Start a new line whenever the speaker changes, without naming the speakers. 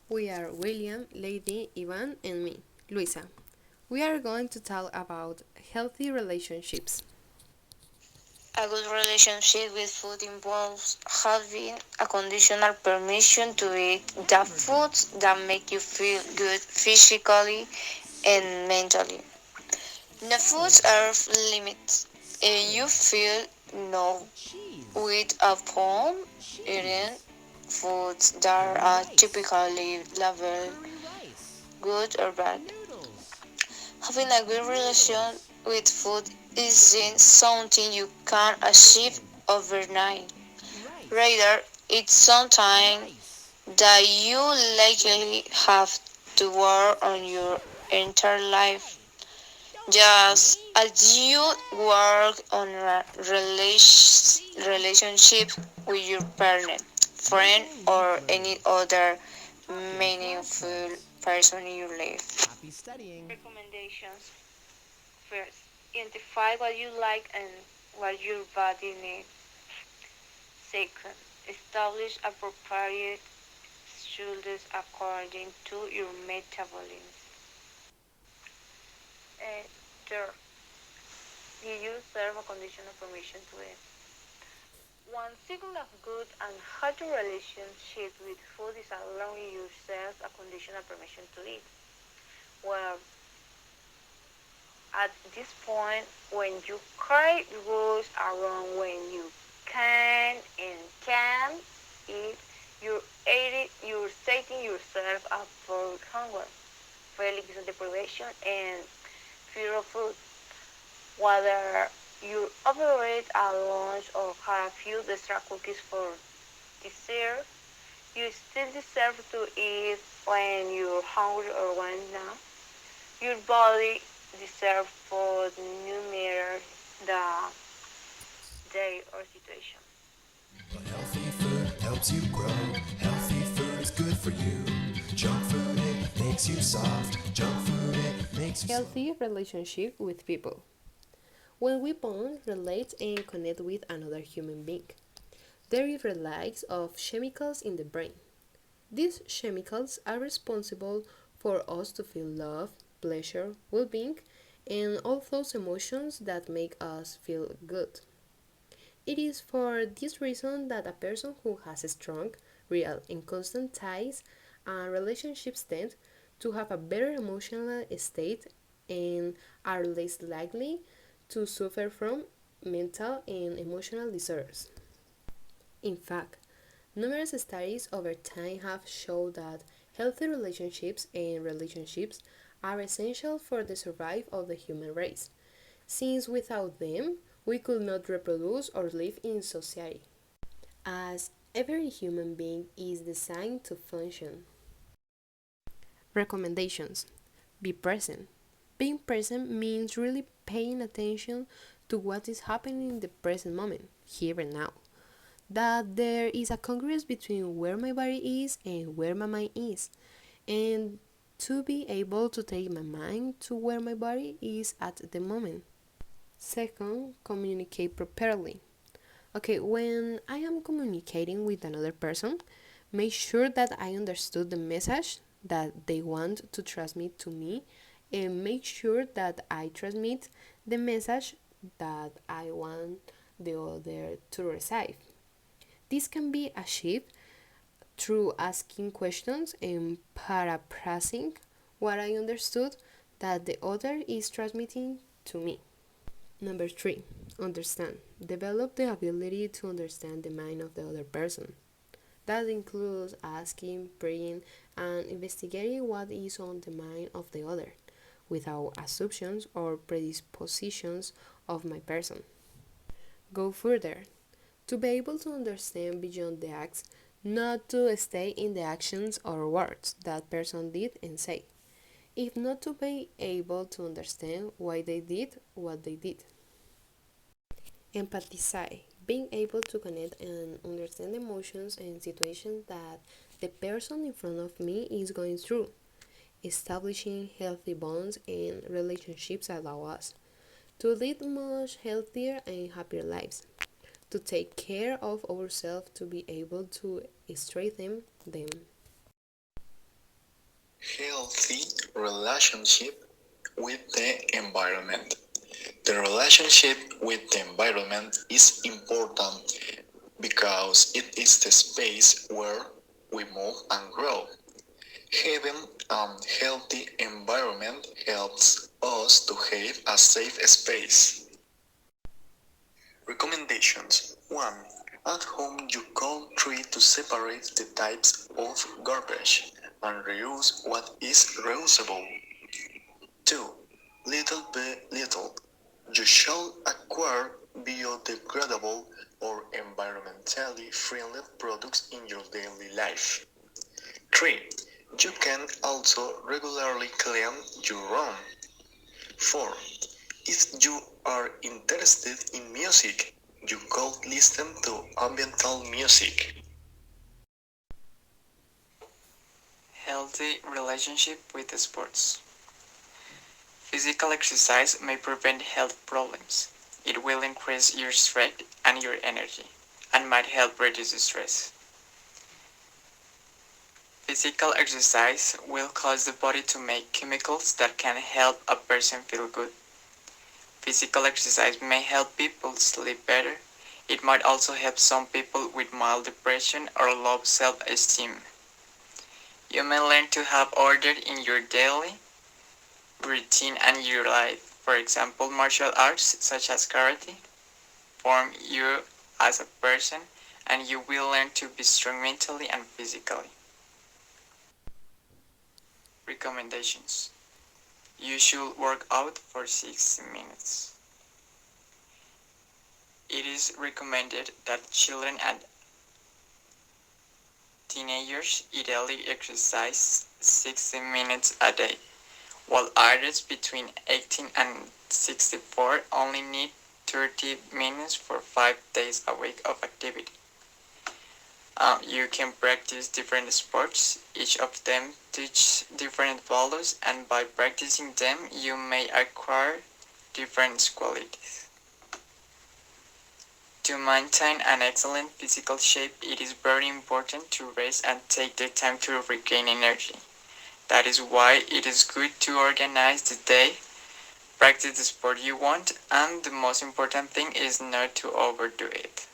We are William, Lady, Ivan, and me, Luisa. We are going to talk about healthy relationships.
A good relationship with food involves having a conditional permission to eat the foods that make you feel good physically and mentally. No foods are limits. You feel no with upon eating foods that are typically labeled good or bad. Having a good relation with food isn't something you can achieve overnight. Rather, it's something that you likely have to work on your entire life. Just as you work on a relationship with your partner, friend, or any other meaningful person in your life. Recommendations. First, identify what you like and what your body needs. Second, establish appropriate schedules according to your metabolism. Third, give yourself a conditional permission to eat. One signal of good and healthy relationship with food is allowing yourself a conditional permission to eat. Well, at this point, when you create rules around when you can and can't eat, you're setting yourself up for hunger, feelings of deprivation, and fear of food. Whether you overeat at lunch or have a few extra cookies for dessert, you still deserve to eat when you're hungry or when not. Your body deserves food no matter the day or situation.
But healthy food helps you grow. Healthy food is good for you. Junk food, it makes you soft. Junk food, it makes you slow.
Healthy relationship with people. When we bond, relate, and connect with another human being, there is release of chemicals in the brain. These chemicals are responsible for us to feel love, pleasure, well-being, and all those emotions that make us feel good. It is for this reason that a person who has strong, real, and constant ties and relationships tend to have a better emotional state and are less likely to suffer from mental and emotional disorders. In fact, numerous studies over time have shown that healthy relationships are essential for the survival of the human race, since without them we could not reproduce or live in society, as every human being is designed to function. Recommendations: be present. Being present means really paying attention to what is happening in the present moment, here and now. That there is a congruence between where my body is and where my mind is, and to be able to take my mind to where my body is at the moment. Second, communicate properly. Okay, when I am communicating with another person, make sure that I understood the message that they want to transmit to me, and make sure that I transmit the message that I want the other to receive. This can be achieved through asking questions and paraphrasing what I understood that the other is transmitting to me. Number three, understand. Develop the ability to understand the mind of the other person. That includes asking, praying, and investigating what is on the mind of the other, without assumptions or predispositions of my person. Go further. To be able to understand beyond the acts, not to stay in the actions or words that person did and say, if not to be able to understand why they did what they did. Empathize, being able to connect and understand emotions and situations that the person in front of me is going through. Establishing healthy bonds and relationships allow us to lead much healthier and happier lives, to take care of ourselves, to be able to strengthen them.
relationship with the environment. The relationship with the environment is important because it is the space where we move and grow. Having a healthy environment helps us to have a safe space. Recommendations 1. At home, you can try to separate the types of garbage and reuse what is reusable. 2. Little by little, you shall acquire biodegradable or environmentally friendly products in your daily life. 3. You can also regularly clean your room. 4. If you are interested in music, you could listen to ambiental music.
Healthy relationship with sports. Physical exercise may prevent health problems. It will increase your strength and your energy, and might help reduce stress. Physical exercise will cause the body to make chemicals that can help a person feel good. Physical exercise may help people sleep better. It might also help some people with mild depression or low self-esteem. You may learn to have order in your daily routine and your life. For example, martial arts such as karate form you as a person, and you will learn to be strong mentally and physically. Recommendations. You should work out for 60 minutes. It is recommended that children and teenagers ideally exercise 60 minutes a day, while adults between 18 and 64 only need 30 minutes for 5 days a week of activity. You can practice different sports. Each of them teach different values, and by practicing them, you may acquire different qualities. To maintain an excellent physical shape, it is very important to rest and take the time to regain energy. That is why it is good to organize the day, practice the sport you want, and the most important thing is not to overdo it.